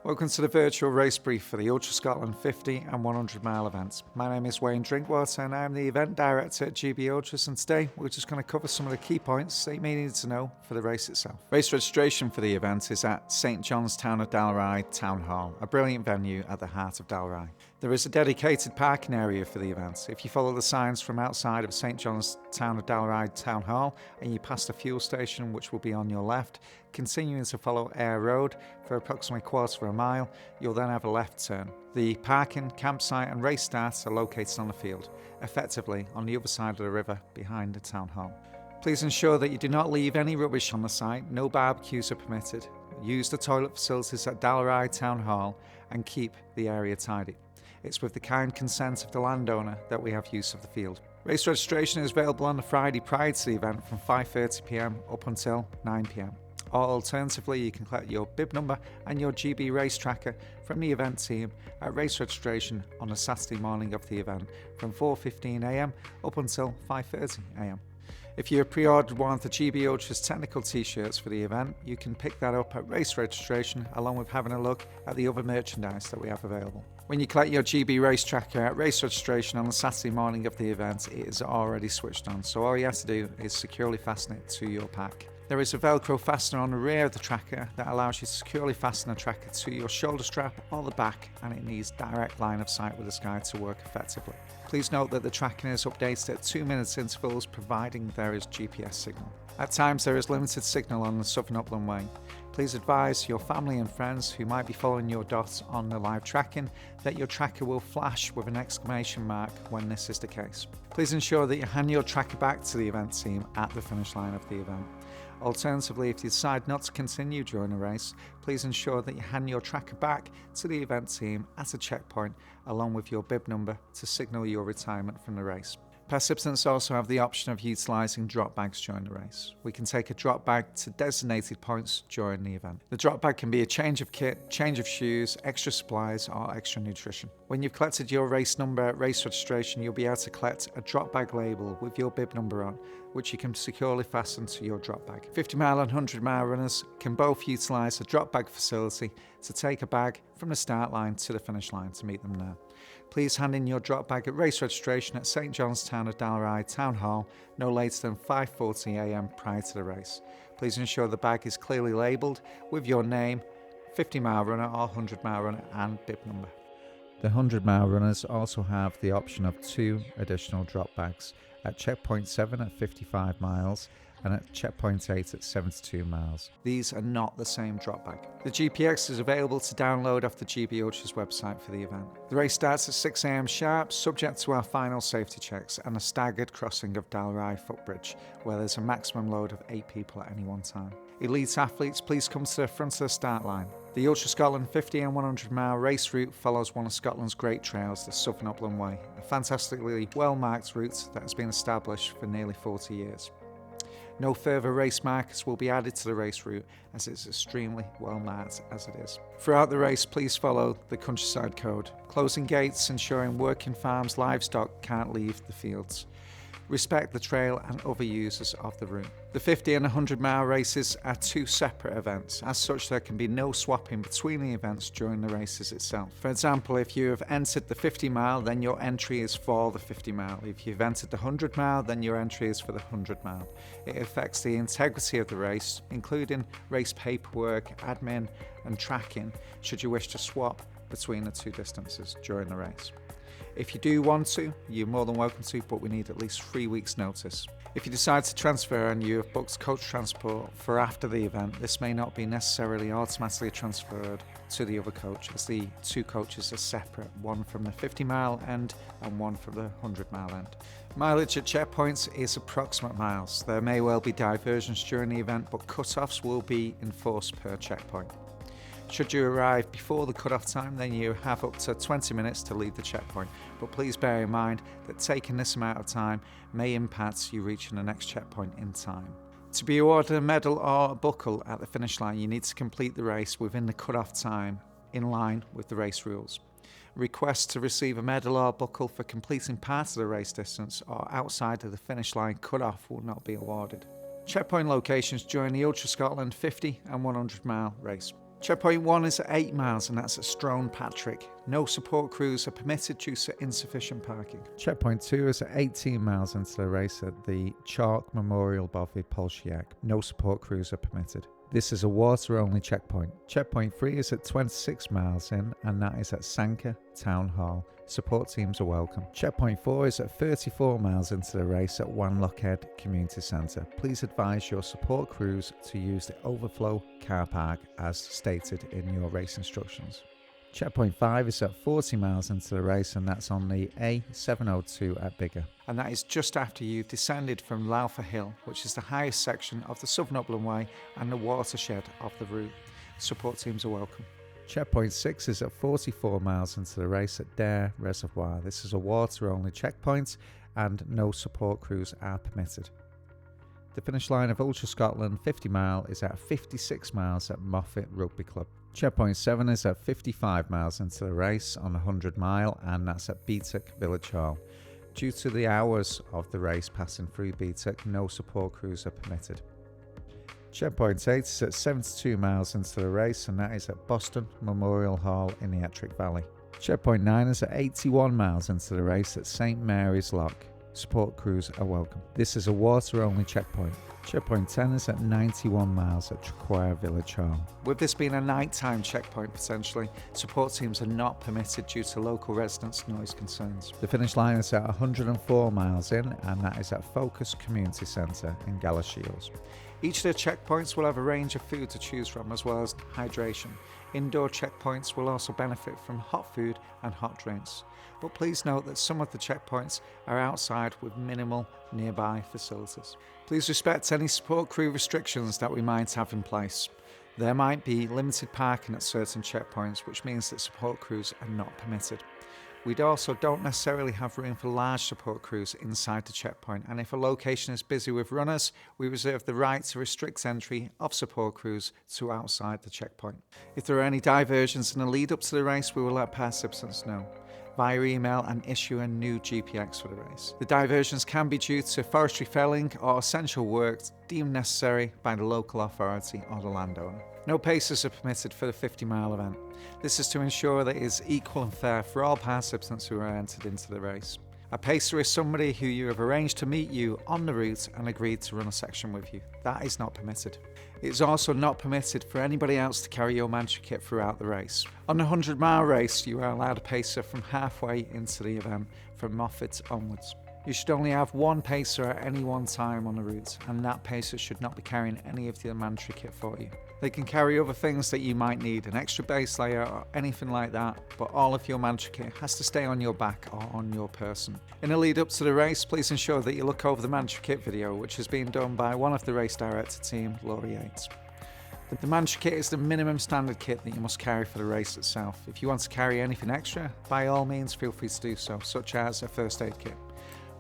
Welcome to the virtual race brief for the Ultra Scotland 50 and 100 mile events. My name is Wayne Drinkwater and I am the event director at GB Ultras, and today we're just going to cover some of the key points that you may need to know for the race itself. Race registration for the event is at St John's Town of Dalry Town Hall, a brilliant venue at the heart of Dalry. There is a dedicated parking area for the event. If you follow the signs from outside of St John's Town of Dalry Town Hall and you pass the fuel station, which will be on your left, continuing to follow Ayr Road for approximately a quarter of a mile, you'll then have a left turn. The parking, campsite and race starts are located on the field, effectively on the other side of the river behind the town hall. Please ensure that you do not leave any rubbish on the site, no barbecues are permitted. Use the toilet facilities at Dalry Town Hall and keep the area tidy. It's with the kind consent of the landowner that we have use of the field. Race registration is available on the Friday prior to the event from 5:30 p.m. up until 9 p.m. Or alternatively, you can collect your bib number and your GB race tracker from the event team at race registration on the Saturday morning of the event from 4:15 a.m. up until 5:30 a.m. If you have pre-ordered one of the GB Ultras technical t-shirts for the event, you can pick that up at race registration along with having a look at the other merchandise that we have available. When you collect your GB race tracker at race registration on the Saturday morning of the event, it is already switched on, so all you have to do is securely fasten it to your pack. There is a Velcro fastener on the rear of the tracker that allows you to securely fasten the tracker to your shoulder strap or the back, and it needs direct line of sight with the sky to work effectively. Please note that the tracking is updated at 2-minute intervals, providing there is GPS signal. At times there is limited signal on the Southern Upland Way. Please advise your family and friends who might be following your dots on the live tracking that your tracker will flash with an exclamation mark when this is the case. Please ensure that you hand your tracker back to the event team at the finish line of the event. Alternatively, if you decide not to continue during the race, please ensure that you hand your tracker back to the event team at a checkpoint along with your bib number to signal your retirement from the race. Participants also have the option of utilising drop bags during the race. We can take a drop bag to designated points during the event. The drop bag can be a change of kit, change of shoes, extra supplies or extra nutrition. When you've collected your race number at race registration, you'll be able to collect a drop bag label with your bib number on, which you can securely fasten to your drop bag. 50 mile and 100 mile runners can both utilise a drop bag facility to take a bag from the start line to the finish line to meet them there. Please hand in your drop bag at race registration at St John's Town of Dalry Town Hall no later than 5:40 a.m. prior to the race. Please ensure the bag is clearly labelled with your name, 50 mile runner or 100 mile runner and bib number. The 100 mile runners also have the option of 2 additional drop bags at checkpoint 7 at 55 miles and at checkpoint 8 at 72 miles. These are not the same drop bag. The GPX is available to download off the GB Ultras website for the event. The race starts at 6 a.m. sharp, subject to our final safety checks and a staggered crossing of Dalry footbridge, where there's a maximum load of 8 people at any one time. Elite athletes, please come to the front of the start line. The Ultra Scotland 50 and 100 mile race route follows one of Scotland's great trails, the Southern Upland Way, a fantastically well-marked route that has been established for nearly 40 years. No further race markers will be added to the race route as it's extremely well marked as it is. Throughout the race, please follow the countryside code, closing gates, ensuring working farms livestock can't leave the fields. Respect the trail and other users of the route. The 50 and 100 mile races are 2 separate events. As such, there can be no swapping between the events during the races itself. For example, if you have entered the 50 mile, then your entry is for the 50 mile. If you've entered the 100 mile, then your entry is for the 100 mile. It affects the integrity of the race, including race paperwork, admin and tracking, should you wish to swap between the 2 distances during the race. If you do want to, you're more than welcome to, but we need at least 3 weeks' notice. If you decide to transfer and you have booked coach transport for after the event, this may not be necessarily automatically transferred to the other coach, as the 2 coaches are separate, one from the 50 mile end and one from the 100 mile end. Mileage at checkpoints is approximate miles. There may well be diversions during the event, but cut-offs will be enforced per checkpoint. Should you arrive before the cut-off time, then you have up to 20 minutes to leave the checkpoint, but please bear in mind that taking this amount of time may impact you reaching the next checkpoint in time. To be awarded a medal or a buckle at the finish line, you need to complete the race within the cut-off time in line with the race rules. Requests to receive a medal or buckle for completing part of the race distance or outside of the finish line cut-off will not be awarded. Checkpoint locations during the Ultra Scotland 50 and 100 mile race. Checkpoint 1 is at 8 miles and that's at Strone Patrick. No support crews are permitted due to insufficient parking. Checkpoint 2 is at 18 miles into the race at the Chalk Memorial Bovy Polsiak. No support crews are permitted. This is a water-only checkpoint. Checkpoint 3 is at 26 miles in and that is at Sanquhar Town Hall. Support teams are welcome. Checkpoint 4 is at 34 miles into the race at Wanlockhead Community Centre. Please advise your support crews to use the overflow car park as stated in your race instructions. Checkpoint 5 is at 40 miles into the race and that's on the A702 at Biggar. And that is just after you've descended from Lowther Hill, which is the highest section of the Southern Upland Way and the watershed of the route. Support teams are welcome. Checkpoint 6 is at 44 miles into the race at Daer Reservoir. This is a water-only checkpoint and no support crews are permitted. The finish line of Ultra Scotland 50 mile is at 56 miles at Moffat Rugby Club. Checkpoint 7 is at 55 miles into the race on 100 mile and that's at Beattock Village Hall. Due to the hours of the race passing through Beattock, no support crews are permitted. Checkpoint 8 is at 72 miles into the race and that is at Boston Memorial Hall in the Ettrick Valley. Checkpoint 9 is at 81 miles into the race at St Mary's Loch. Support crews are welcome. This is a water-only checkpoint. Checkpoint 10 is at 91 miles at Sanquhar Village Hall. With this being a nighttime checkpoint potentially, support teams are not permitted due to local residents' noise concerns. The finish line is at 104 miles in and that is at Focus Community Centre in Galashiels. Each of the checkpoints will have a range of food to choose from as well as hydration. Indoor checkpoints will also benefit from hot food and hot drinks. But please note that some of the checkpoints are outside with minimal nearby facilities. Please respect any support crew restrictions that we might have in place. There might be limited parking at certain checkpoints, which means that support crews are not permitted. We also don't necessarily have room for large support crews inside the checkpoint, and if a location is busy with runners, we reserve the right to restrict entry of support crews to outside the checkpoint. If there are any diversions in the lead up to the race, we will let participants know via email and issue a new GPX for the race. The diversions can be due to forestry felling or essential work deemed necessary by the local authority or the landowner. No pacers are permitted for the 50-mile event. This is to ensure that it is equal and fair for all participants who are entered into the race. A pacer is somebody who you have arranged to meet you on the route and agreed to run a section with you. That is not permitted. It is also not permitted for anybody else to carry your mantra kit throughout the race. On the 100-mile race, you are allowed a pacer from halfway into the event from Moffat onwards. You should only have one pacer at any one time on the route, and that pacer should not be carrying any of the mantra kit for you. They can carry other things that you might need, an extra base layer or anything like that, but all of your mantra kit has to stay on your back or on your person. In the lead up to the race, please ensure that you look over the mantra kit video, which has been done by one of the race director team, Laurie Yates. The mantra kit is the minimum standard kit that you must carry for the race itself. If you want to carry anything extra, by all means feel free to do so, such as a first aid kit.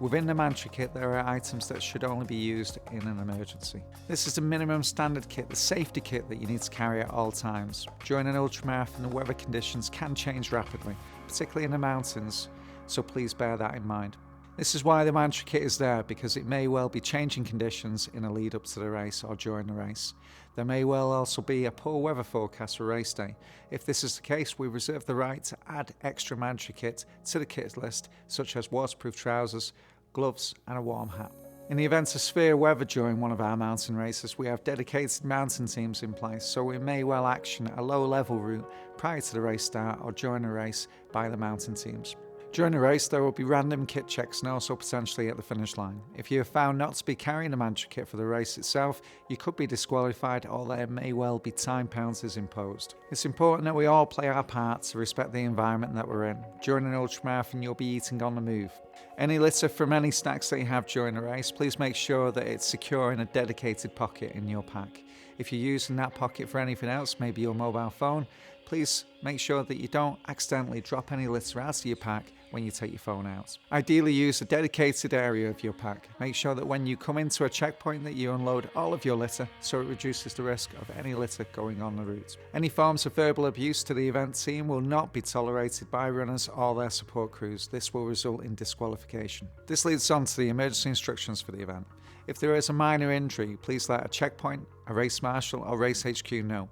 Within the mantra kit, there are items that should only be used in an emergency. This is the minimum standard kit, the safety kit that you need to carry at all times. During an ultramarathon, the weather conditions can change rapidly, particularly in the mountains, so please bear that in mind. This is why the mantra kit is there, because it may well be changing conditions in a lead up to the race or during the race. There may well also be a poor weather forecast for race day. If this is the case, we reserve the right to add extra mantra kit to the kit list, such as waterproof trousers, gloves and a warm hat. In the event of severe weather during one of our mountain races, we have dedicated mountain teams in place, so we may well action a low level route prior to the race start or during the race by the mountain teams. During the race, there will be random kit checks and also potentially at the finish line. If you are found not to be carrying the mantra kit for the race itself, you could be disqualified or there may well be time penalties imposed. It's important that we all play our part to respect the environment that we're in. During an ultramarathon, you'll be eating on the move. Any litter from any snacks that you have during the race, please make sure that it's secure in a dedicated pocket in your pack. If you're using that pocket for anything else, maybe your mobile phone, please make sure that you don't accidentally drop any litter out of your pack when you take your phone out. Ideally, use a dedicated area of your pack. Make sure that when you come into a checkpoint that you unload all of your litter so it reduces the risk of any litter going on the route. Any forms of verbal abuse to the event team will not be tolerated by runners or their support crews. This will result in disqualification. This leads on to the emergency instructions for the event. If there is a minor injury, please let a checkpoint, a race marshal or race HQ know.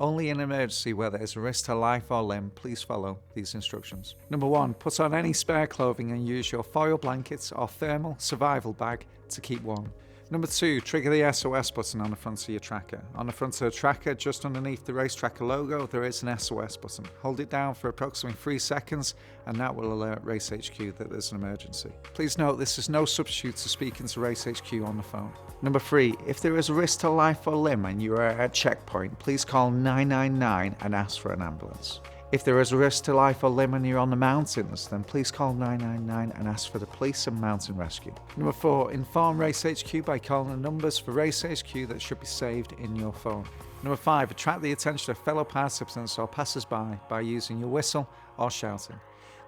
Only in emergency where there is a risk to life or limb, please follow these instructions. Number 1. Put on any spare clothing and use your foil blankets or thermal survival bag to keep warm. Number 2. Trigger the SOS button on the front of your tracker. On the front of the tracker, just underneath the race tracker logo, there is an SOS button. Hold it down for approximately 3 seconds and that will alert Race HQ that there's an emergency. Please note this is no substitute to speaking to Race HQ on the phone. Number 3. If there is a risk to life or limb and you are at a checkpoint, please call 999 and ask for an ambulance. If there is a risk to life or limb and you're on the mountains, then please call 999 and ask for the police and mountain rescue. Number 4. Inform Race HQ by calling the numbers for Race HQ that should be saved in your phone. Number 5. Attract the attention of fellow participants or passers-by by using your whistle or shouting.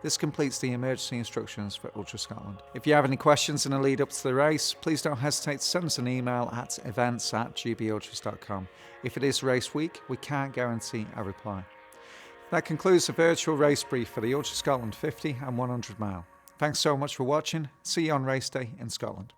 This completes the emergency instructions for Ultra Scotland. If you have any questions in the lead up to the race, please don't hesitate to send us an email at events@gbultras.com. If it is race week, we can't guarantee a reply. That concludes the virtual race brief for the Ultra Scotland 50 and 100 mile. Thanks so much for watching. See you on race day in Scotland.